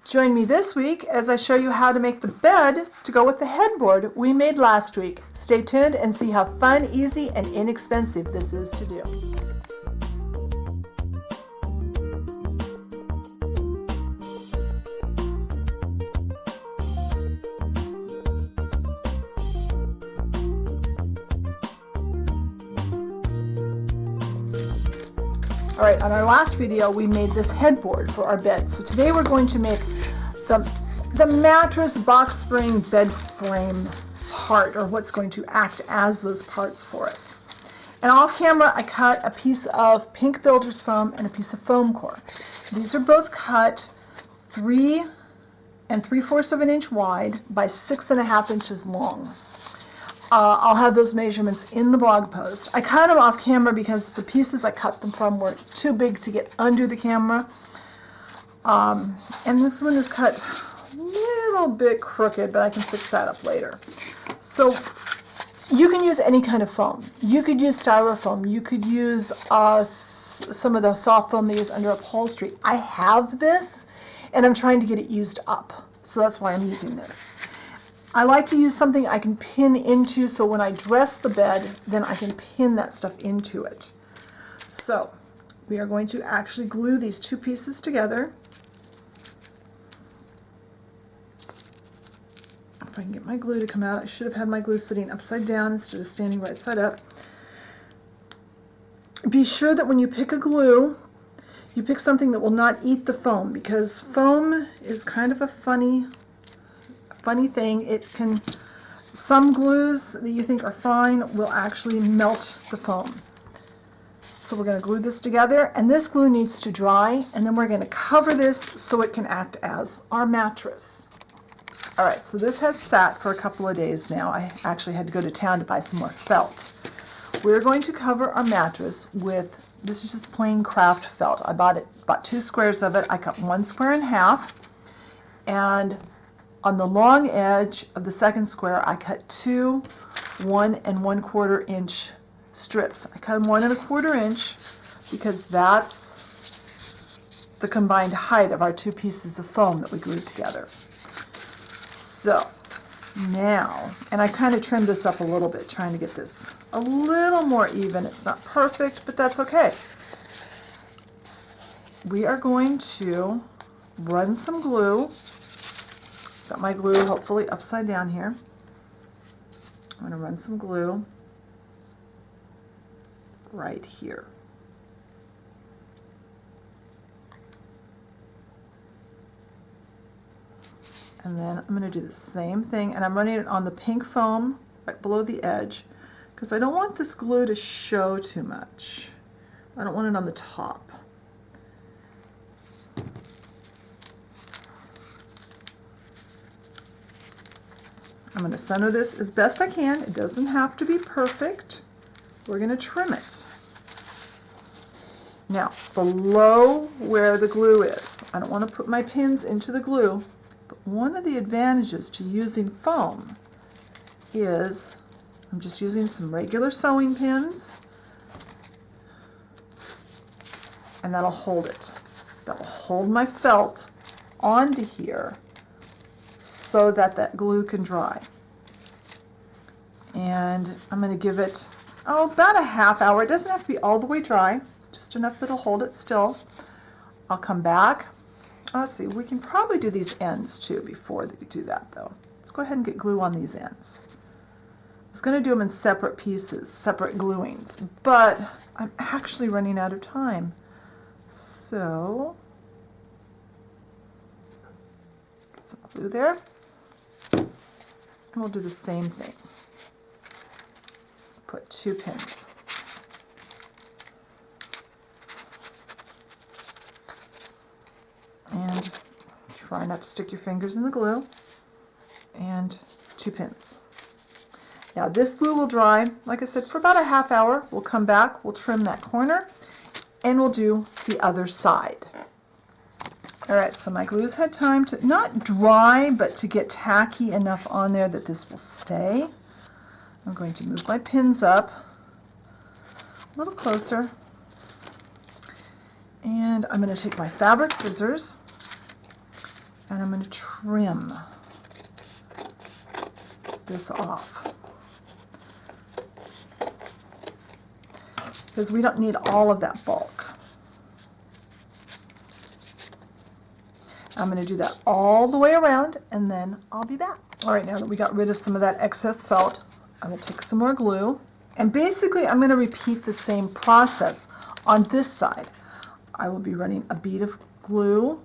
Join me this week as I show you how to make the bed to go with the headboard we made last week. Stay tuned and see how fun, easy, and inexpensive this is to do. Alright, on our last video we made this headboard for our bed. So today we're going to make the mattress box spring bed frame part, or what's going to act as those parts for us. And off camera I cut a piece of pink builder's foam and a piece of foam core. These are both cut 3 3/4 of an inch wide by 6.5 inches long. I'll have those measurements in the blog post. I cut them off camera because the pieces I cut them from were too big to get under the camera. And this one is cut a little bit crooked, but I can fix that up later. So you can use any kind of foam. You could use styrofoam. You could use some of the soft foam they use under upholstery. I have this, and I'm trying to get it used up. So that's why I'm using this. I like to use something I can pin into, so when I dress the bed, then I can pin that stuff into it. So we are going to actually glue these two pieces together. If I can get my glue to come out, I should have had my glue sitting upside down instead of standing right side up. Be sure that when you pick a glue, you pick something that will not eat the foam, because foam is kind of a funny thing. It can, some glues that you think are fine will actually melt the foam. So we're going to glue this together, and this glue needs to dry, and then we're going to cover this so it can act as our mattress. Alright, so this has sat for a couple of days now. I actually had to go to town to buy some more felt. We're going to cover our mattress with, this is just plain craft felt. I bought 2 squares of it. I cut 1 square in half, and on the long edge of the second square, I cut 2 1 1/4 inch strips. I cut them 1 1/4 inch because that's the combined height of our 2 pieces of foam that we glued together. So now, and I kind of trimmed this up a little bit, trying to get this a little more even. It's not perfect, but that's okay. We are going to run some glue. Got my glue hopefully upside down here. I'm going to run some glue right here. And then I'm going to do the same thing, and I'm running it on the pink foam right below the edge because I don't want this glue to show too much. I don't want it on the top. I'm going to center this as best I can. It doesn't have to be perfect. We're going to trim it. Now, below where the glue is, I don't want to put my pins into the glue, but one of the advantages to using foam is I'm just using some regular sewing pins, and that'll hold it. That will hold my felt onto here so that that glue can dry. And I'm going to give it, about a half hour. It doesn't have to be all the way dry, just enough that it'll hold it still. I'll come back. Let's see, we can probably do these ends too before we do that though. Let's go ahead and get glue on these ends. I was going to do them in separate pieces, separate gluings, but I'm actually running out of time. So, get some glue there, and we'll do the same thing. Put 2 pins. And try not to stick your fingers in the glue. And 2 pins. Now this glue will dry, like I said, for about a half hour. We'll come back, we'll trim that corner, and we'll do the other side. Alright, so my glue's had time to not dry, but to get tacky enough on there that this will stay. I'm going to move my pins up a little closer, and I'm going to take my fabric scissors, and I'm going to trim this off, because we don't need all of that bulk. I'm going to do that all the way around, and then I'll be back. All right, now that we got rid of some of that excess felt, I'm going to take some more glue, and basically I'm going to repeat the same process on this side. I will be running a bead of glue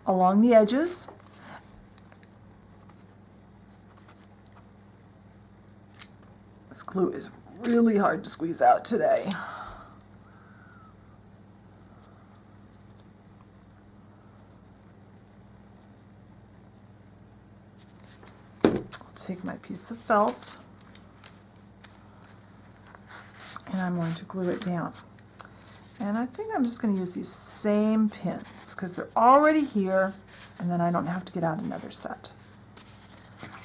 along the edges. This glue is really hard to squeeze out today. Take my piece of felt and I'm going to glue it down. And I think I'm just going to use these same pins because they're already here, and then I don't have to get out another set.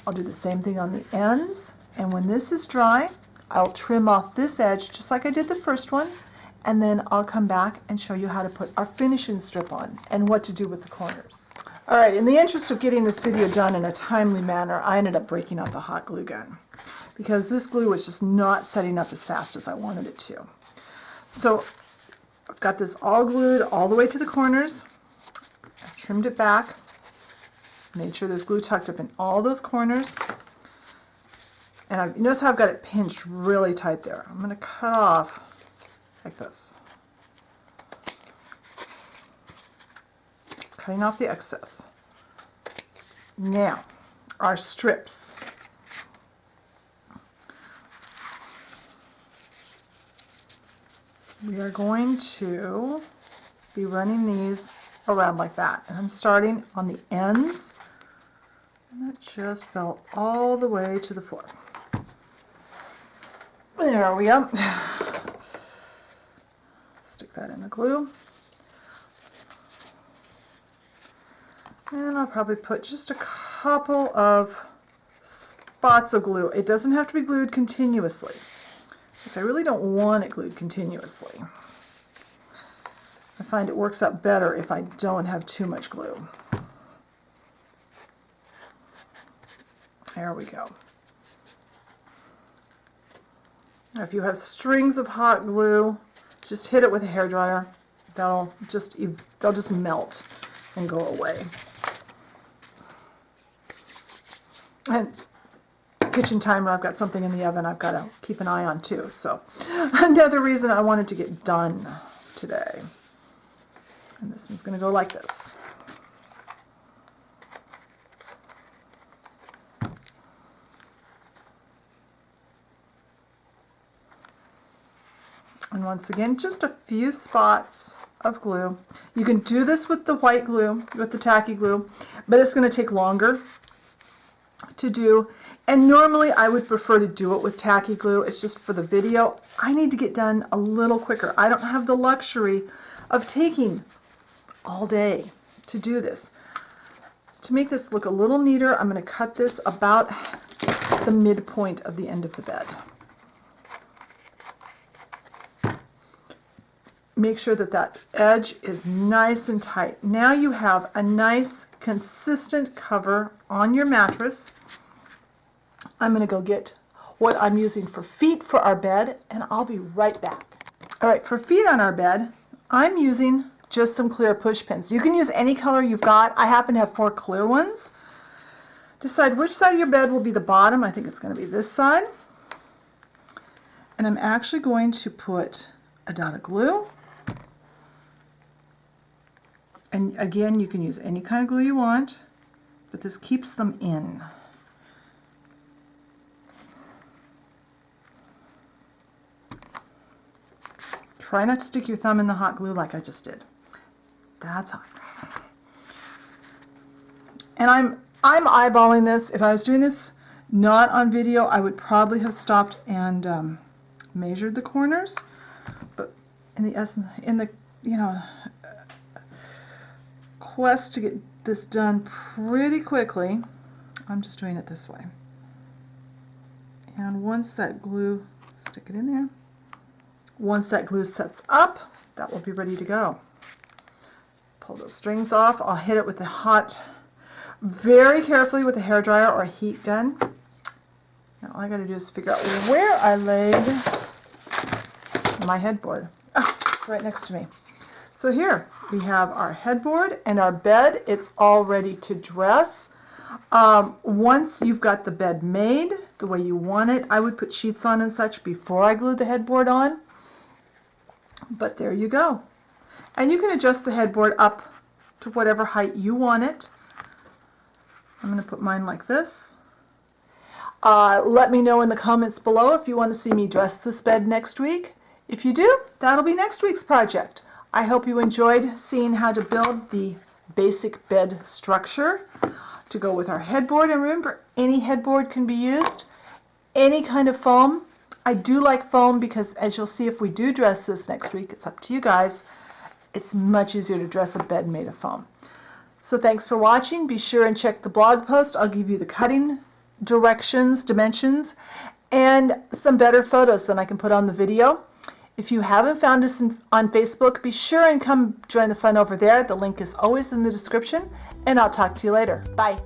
I'll do the same thing on the ends, and when this is dry, I'll trim off this edge just like I did the first one, and then I'll come back and show you how to put our finishing strip on and what to do with the corners. Alright, in the interest of getting this video done in a timely manner, I ended up breaking out the hot glue gun because this glue was just not setting up as fast as I wanted it to. So I've got this all glued all the way to the corners. I've trimmed it back, made sure there's glue tucked up in all those corners, and you notice how I've got it pinched really tight there. I'm going to cut off like this. Cutting off the excess. Now, our strips. We are going to be running these around like that. And I'm starting on the ends, and that just fell all the way to the floor. There we go. Stick that in the glue. And I'll probably put just a couple of spots of glue. It doesn't have to be glued continuously. I really don't want it glued continuously. I find it works out better if I don't have too much glue. There we go. Now, if you have strings of hot glue, just hit it with a hairdryer. They'll just melt and go away. And kitchen timer, I've got something in the oven I've got to keep an eye on too. So another reason I wanted to get done today. And this one's going to go like this. And once again, just a few spots of glue. You can do this with the white glue, with the tacky glue, but it's going to take longer to do. And normally I would prefer to do it with tacky glue. It's just for the video. I need to get done a little quicker. I don't have the luxury of taking all day to do this. To make this look a little neater, I'm going to cut this about the midpoint of the end of the bed. Make sure that that edge is nice and tight. Now you have a nice consistent cover on your mattress. I'm going to go get what I'm using for feet for our bed, and I'll be right back. All right, for feet on our bed, I'm using just some clear push pins. You can use any color you've got. I happen to have 4 clear ones. Decide which side of your bed will be the bottom. I think it's going to be this side. And I'm actually going to put a dot of glue. And again, you can use any kind of glue you want, but this keeps them in. Try not to stick your thumb in the hot glue like I just did. That's hot. And I'm eyeballing this. If I was doing this not on video, I would probably have stopped and measured the corners. But in the quest to get this done pretty quickly, I'm just doing it this way. And once that glue, stick it in there. Once that glue sets up, that will be ready to go. Pull those strings off. I'll hit it with the hot very carefully with a hairdryer or a heat gun. Now all I got to do is figure out where I laid my headboard. Oh, it's right next to me. So here we have our headboard and our bed. It's all ready to dress. Once you've got the bed made the way you want it, I would put sheets on and such before I glue the headboard on. But there you go. And you can adjust the headboard up to whatever height you want it. I'm going to put mine like this. Let me know in the comments below if you want to see me dress this bed next week. If you do, that'll be next week's project. I hope you enjoyed seeing how to build the basic bed structure to go with our headboard. And remember, any headboard can be used, any kind of foam. I do like foam because, as you'll see if we do dress this next week, it's up to you guys, it's much easier to dress a bed made of foam. So thanks for watching. Be sure and check the blog post. I'll give you the cutting directions, dimensions, and some better photos than I can put on the video. If you haven't found us on Facebook, be sure and come join the fun over there. The link is always in the description, and I'll talk to you later. Bye.